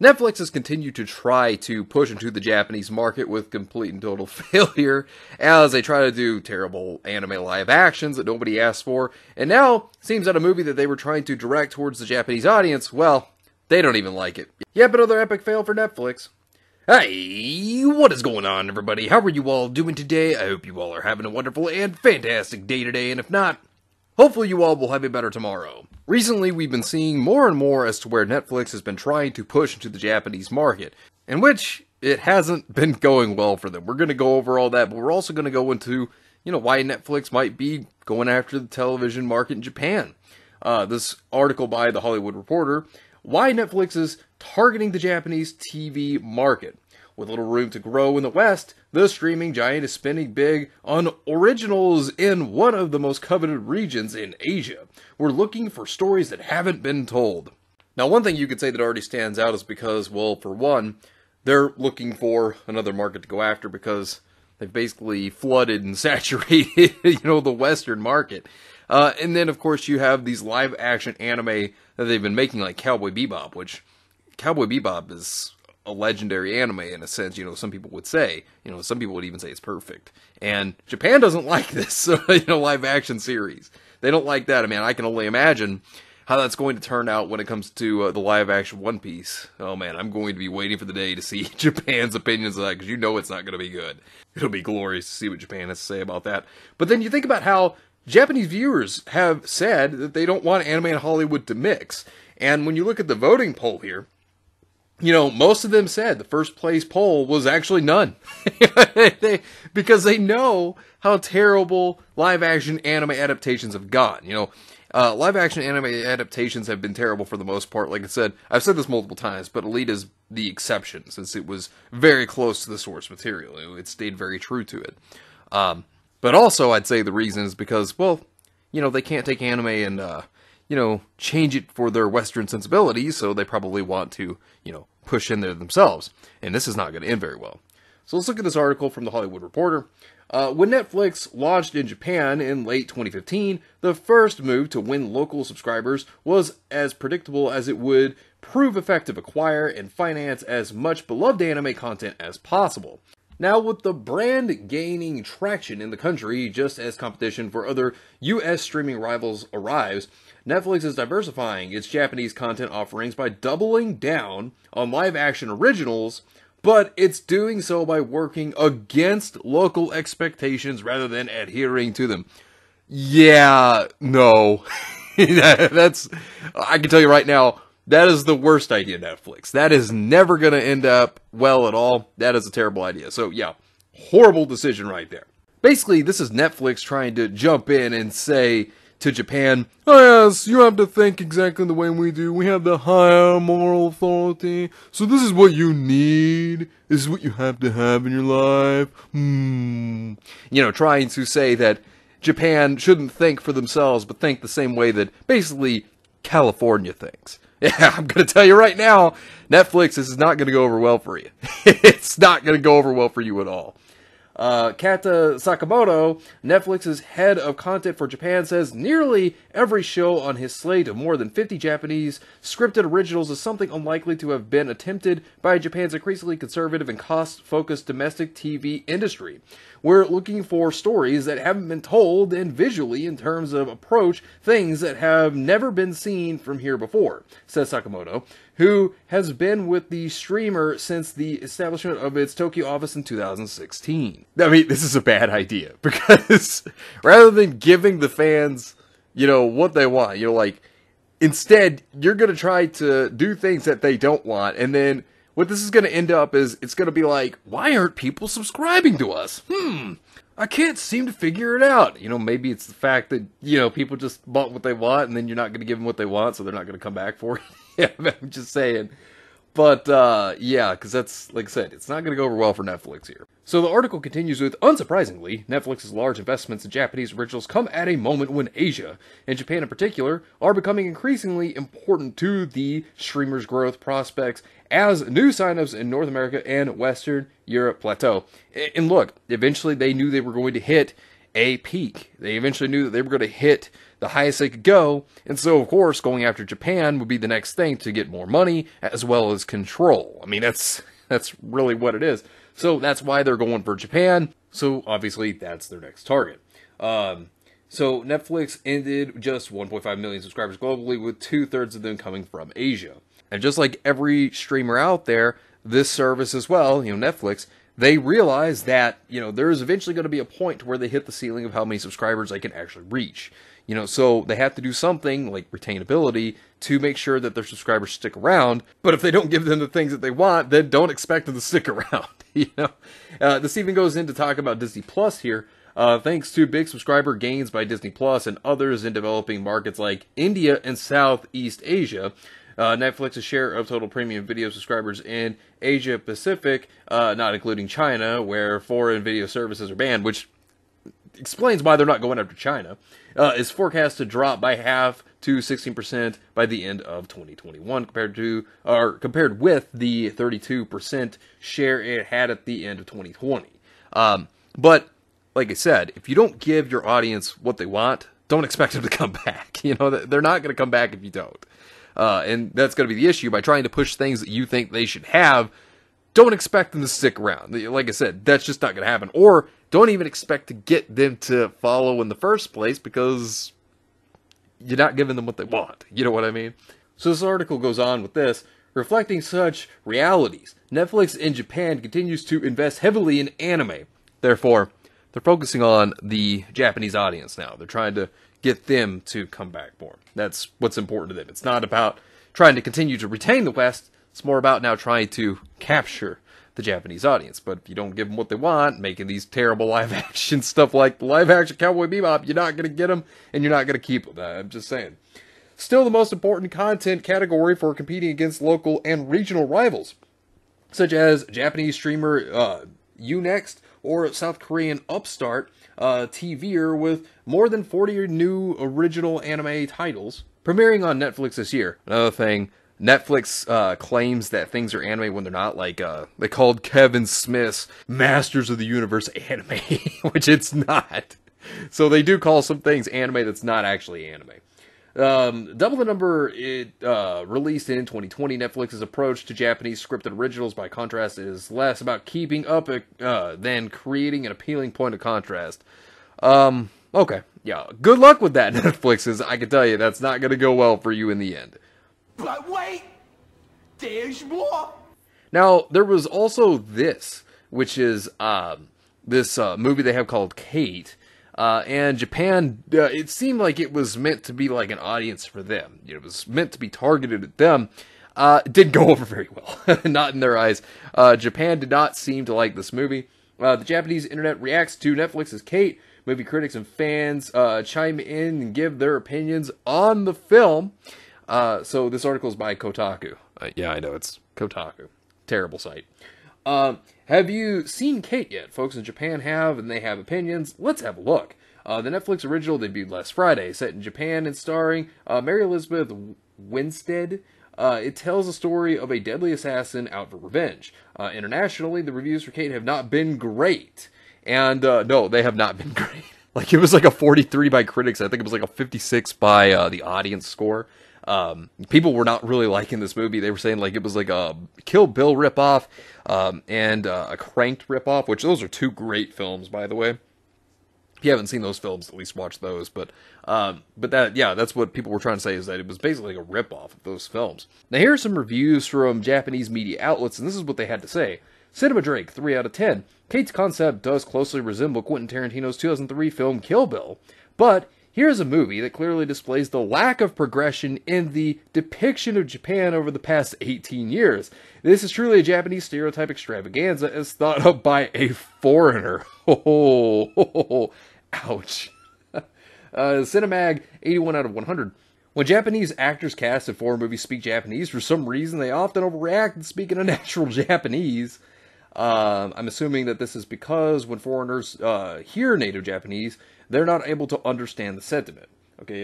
Netflix has continued to try to push into the Japanese market with complete and total failure, as they try to do terrible anime live actions that nobody asked for, and now, seems that a movie that they were trying to direct towards the Japanese audience, well, they don't even like it. Yep, another epic fail for Netflix. Hey, what is going on, everybody? How are you all doing today? I hope you all are having a wonderful and fantastic day today, and if not, hopefully you all will have a better tomorrow. Recently, we've been seeing more and more as to where Netflix has been trying to push into the Japanese market, in which it hasn't been going well for them. We're going to go over all that, but we're also going to go into, why Netflix might be going after the television market in Japan. This article by The Hollywood Reporter, why Netflix is targeting the Japanese TV market. With little room to grow in the West, the streaming giant is spending big on originals in one of the most coveted regions in Asia. We're looking for stories that haven't been told. Now, one thing you could say that already stands out is because, well, for one, they're looking for another market to go after because they've basically flooded and saturated, the Western market. And then, of course, you have these live-action anime that they've been making, like Cowboy Bebop, which Cowboy Bebop is a legendary anime in a sense, some people would say. Some people would even say it's perfect. And Japan doesn't like this, live action series. They don't like that. I mean, I can only imagine how that's going to turn out when it comes to the live action One Piece. Oh man, I'm going to be waiting for the day to see Japan's opinions of that, because it's not going to be good. It'll be glorious to see what Japan has to say about that. But then you think about how Japanese viewers have said that they don't want anime and Hollywood to mix. And when you look at the voting poll here, most of them said the first place poll was actually none. Because they know how terrible live-action anime adaptations have gone. Live-action anime adaptations have been terrible for the most part. Like I said, I've said this multiple times, but Elite is the exception, since it was very close to the source material. It stayed very true to it. But also, I'd say the reason is because, they can't take anime and, change it for their Western sensibilities, so they probably want to, push in there themselves. And this is not going to end very well. So let's look at this article from The Hollywood Reporter. When Netflix launched in Japan in late 2015, the first move to win local subscribers was as predictable as it would prove effective to acquire and finance as much beloved anime content as possible. Now, with the brand gaining traction in the country, just as competition for other US streaming rivals arrives, Netflix is diversifying its Japanese content offerings by doubling down on live-action originals, but it's doing so by working against local expectations rather than adhering to them. Yeah, no. I can tell you right now, that is the worst idea, Netflix. That is never going to end up well at all. That is a terrible idea. So, yeah, horrible decision right there. Basically, this is Netflix trying to jump in and say to Japan, oh yes, you have to think exactly the way we do. We have the higher moral authority. So this is what you need. This is what you have to have in your life. Trying to say that Japan shouldn't think for themselves, but think the same way that basically California thinks. Yeah, I'm going to tell you right now, Netflix, this is not going to go over well for you. It's not going to go over well for you at all. Kata Sakamoto, Netflix's head of content for Japan, says nearly every show on his slate of more than 50 Japanese scripted originals is something unlikely to have been attempted by Japan's increasingly conservative and cost-focused domestic TV industry. We're looking for stories that haven't been told, and visually, in terms of approach, things that have never been seen from here before, says Sakamoto, who has been with the streamer since the establishment of its Tokyo office in 2016. I mean, this is a bad idea, because rather than giving the fans, what they want, instead, you're going to try to do things that they don't want, and then what this is going to end up is, it's going to be like, why aren't people subscribing to us? I can't seem to figure it out. Maybe it's the fact that, people just want what they want, and then you're not going to give them what they want, so they're not going to come back for it. Yeah, I'm just saying. But, yeah, because that's, like I said, it's not going to go over well for Netflix here. So the article continues with, unsurprisingly, Netflix's large investments in Japanese originals come at a moment when Asia, and Japan in particular, are becoming increasingly important to the streamer's growth prospects as new signups in North America and Western Europe plateau. And look, eventually they knew they were going to hit a peak. They eventually knew that they were going to hit the highest they could go, and so of course going after Japan would be the next thing to get more money as well as control. I mean, that's really what it is. So that's why they're going for Japan. So obviously that's their next target. So Netflix ended just 1.5 million subscribers globally, with 2/3 of them coming from Asia. And just like every streamer out there, this service as well, Netflix, they realize that, there's eventually going to be a point where they hit the ceiling of how many subscribers they can actually reach. So they have to do something like retainability to make sure that their subscribers stick around. But if they don't give them the things that they want, then don't expect them to stick around. This even goes into talk about Disney Plus here. Thanks to big subscriber gains by Disney Plus and others in developing markets like India and Southeast Asia, Netflix's share of total premium video subscribers in Asia Pacific, not including China, where foreign video services are banned, which explains why they're not going after China, is forecast to drop by half to 16% by the end of 2021, compared with the 32% share it had at the end of 2020. But like I said, if you don't give your audience what they want, don't expect them to come back. They're not going to come back if you don't. And that's going to be the issue. By trying to push things that you think they should have, don't expect them to stick around. Like I said, that's just not going to happen. Or don't even expect to get them to follow in the first place, because you're not giving them what they want. You know what I mean? So this article goes on with this. Reflecting such realities, Netflix in Japan continues to invest heavily in anime. Therefore, they're focusing on the Japanese audience now. They're trying to get them to come back more. That's what's important to them. It's not about trying to continue to retain the West. It's more about now trying to capture the Japanese audience. But if you don't give them what they want, making these terrible live-action stuff like the live-action Cowboy Bebop, you're not going to get them, and you're not going to keep them. I'm just saying. Still the most important content category for competing against local and regional rivals, such as Japanese streamer Unext, or South Korean upstart TVer, with more than 40 new original anime titles premiering on Netflix this year. Another thing, Netflix claims that things are anime when they're not. Like, they called Kevin Smith's Masters of the Universe anime, which it's not. So they do call some things anime that's not actually anime. Double the number it released in 2020, Netflix's approach to Japanese scripted originals, by contrast, is less about keeping up than creating an appealing point of contrast. Okay, yeah, good luck with that, Netflix. I can tell you that's not going to go well for you in the end. But wait, there's more. Now, there was also this, which is this movie they have called Kate. And Japan, it seemed like it was meant to be like an audience for them. It was meant to be targeted at them. It didn't go over very well. Not in their eyes. Japan did not seem to like this movie. The Japanese internet reacts to Netflix's Kate. Movie critics and fans chime in and give their opinions on the film. So this article is by Kotaku. Yeah, I know, it's Kotaku. Terrible site. Have you seen Kate yet? Folks in Japan have, and they have opinions. Let's have a look. The Netflix original debuted last Friday, set in Japan and starring Mary Elizabeth Winstead. It tells the story of a deadly assassin out for revenge. Internationally, the reviews for Kate have not been great. And, no, they have not been great. Like, it was like a 43 by critics. I think it was like a 56 by the audience score. People were not really liking this movie. They were saying like it was like a Kill Bill ripoff, and a Cranked ripoff, which those are two great films, by the way. If you haven't seen those films, at least watch those. But that, yeah, that's what people were trying to say, is that it was basically like a ripoff of those films. Now here are some reviews from Japanese media outlets, and this is what they had to say. Cinema Drake, 3 out of 10. Kate's concept does closely resemble Quentin Tarantino's 2003 film Kill Bill, but here's a movie that clearly displays the lack of progression in the depiction of Japan over the past 18 years. This is truly a Japanese stereotype extravaganza as thought up by a foreigner. Ouch. Cinemag, 81 out of 100. When Japanese actors cast in foreign movies speak Japanese, for some reason they often overreact and speak in a natural Japanese. I'm assuming that this is because when foreigners hear native Japanese, they're not able to understand the sentiment. Okay,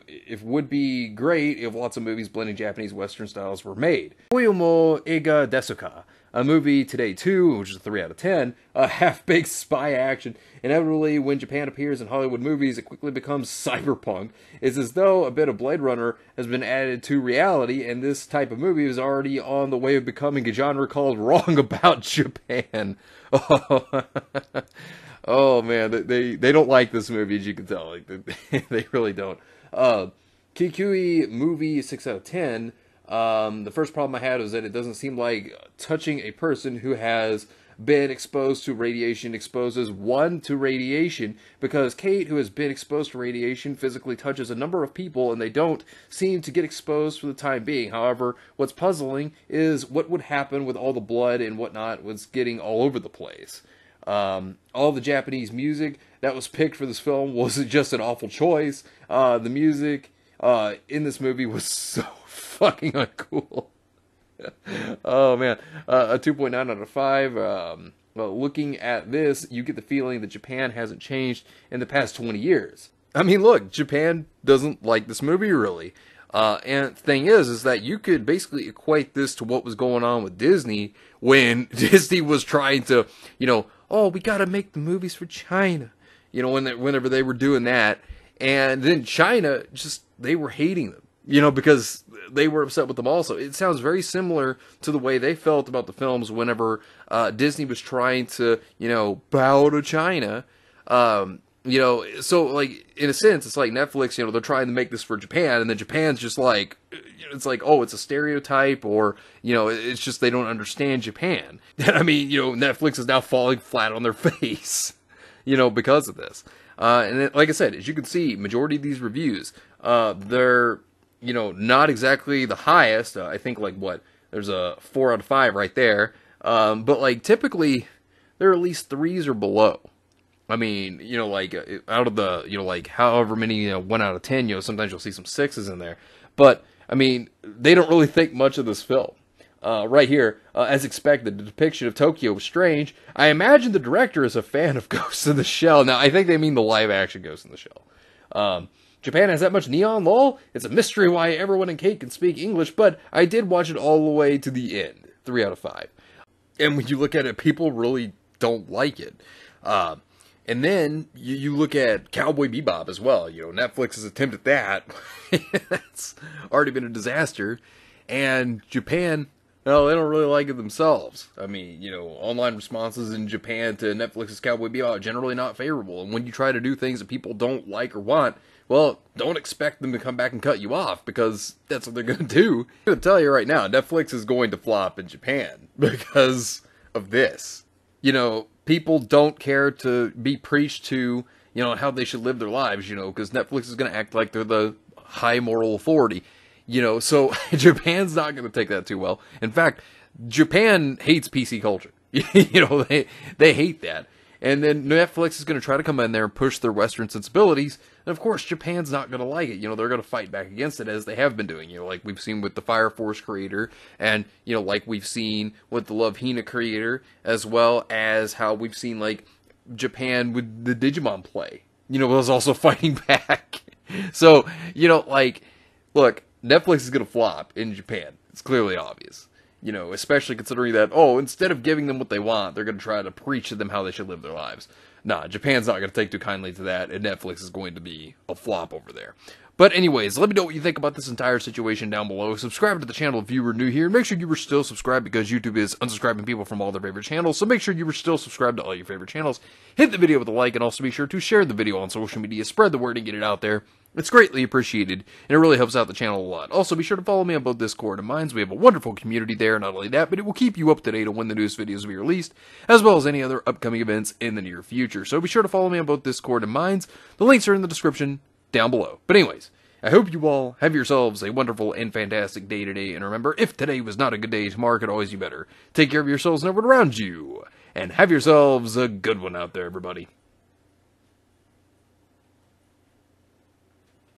it would be great if lots of movies blending Japanese Western styles were made. Koyo mo eiga desu ka? A movie today too, which is a 3 out of 10, a half-baked spy action. Inevitably, when Japan appears in Hollywood movies, it quickly becomes cyberpunk. It's as though a bit of Blade Runner has been added to reality, and this type of movie is already on the way of becoming a genre called Wrong About Japan. Oh, oh man, they don't like this movie, as you can tell. Like, they really don't. Kikui movie 6 out of 10. The first problem I had was that it doesn't seem like touching a person who has been exposed to radiation exposes one to radiation, because Kate, who has been exposed to radiation, physically touches a number of people and they don't seem to get exposed for the time being. However, what's puzzling is what would happen with all the blood and whatnot was getting all over the place. All the Japanese music that was picked for this film wasn't just an awful choice. The music in this movie was so fucking uncool. Oh man, a 2.9 out of 5. Well, looking at this, you get the feeling that Japan hasn't changed in the past 20 years. I mean, look, Japan doesn't like this movie really. And the thing is that you could basically equate this to what was going on with Disney when Disney was trying to, oh, we gotta make the movies for China. Whenever they were doing that. And then China, they were hating them. Because they were upset with them also. It sounds very similar to the way they felt about the films whenever Disney was trying to, bow to China. So, like, in a sense, it's like Netflix, they're trying to make this for Japan, and then Japan's just like, it's like, oh, it's a stereotype, or, it's just they don't understand Japan. And I mean, Netflix is now falling flat on their face, because of this. And then, like I said, as you can see, majority of these reviews, they're, not exactly the highest. I think, there's a 4 out of 5 right there. But, like, typically, they're at least 3s or below. I mean, out of the, however many, 1 out of 10, sometimes you'll see some 6s in there. But, I mean, they don't really think much of this film. Right here, as expected, the depiction of Tokyo was strange. I imagine the director is a fan of Ghost in the Shell. Now, I think they mean the live-action Ghost in the Shell. Japan has that much neon, lol? It's a mystery why everyone in Kate can speak English, but I did watch it all the way to the end. 3 out of 5. And when you look at it, people really don't like it. And then you look at Cowboy Bebop as well. Netflix's attempt at that. That's already been a disaster. And Japan, well, they don't really like it themselves. I mean, online responses in Japan to Netflix's Cowboy Bebop are generally not favorable. And when you try to do things that people don't like or want, well, don't expect them to come back and cut you off, because that's what they're going to do. I'm going to tell you right now, Netflix is going to flop in Japan because of this. People don't care to be preached to, how they should live their lives, because Netflix is going to act like they're the high moral authority. So Japan's not going to take that too well. In fact, Japan hates PC culture. They hate that. And then Netflix is going to try to come in there and push their Western sensibilities. And of course, Japan's not going to like it. They're going to fight back against it, as they have been doing. Like we've seen with the Fire Force creator, and, like we've seen with the Love Hina creator, as well as how we've seen, like, Japan with the Digimon play. Was also fighting back. So, look, Netflix is going to flop in Japan. It's clearly obvious. Especially considering that, instead of giving them what they want, they're going to try to preach to them how they should live their lives. Nah, Japan's not going to take too kindly to that, and Netflix is going to be a flop over there. But anyways, let me know what you think about this entire situation down below. Subscribe to the channel if you were new here. Make sure you were still subscribed, because YouTube is unsubscribing people from all their favorite channels. So make sure you were still subscribed to all your favorite channels. Hit the video with a like, and also be sure to share the video on social media. Spread the word and get it out there. It's greatly appreciated, and it really helps out the channel a lot. Also, be sure to follow me on both Discord and Minds. We have a wonderful community there. Not only that, but it will keep you up to date on when the newest videos will be released, as well as any other upcoming events in the near future. So be sure to follow me on both Discord and Minds. The links are in the description down below. But anyways, I hope you all have yourselves a wonderful and fantastic day today. And remember, if today was not a good day, tomorrow could always be better. Take care of yourselves and everyone around you. And have yourselves a good one out there, everybody.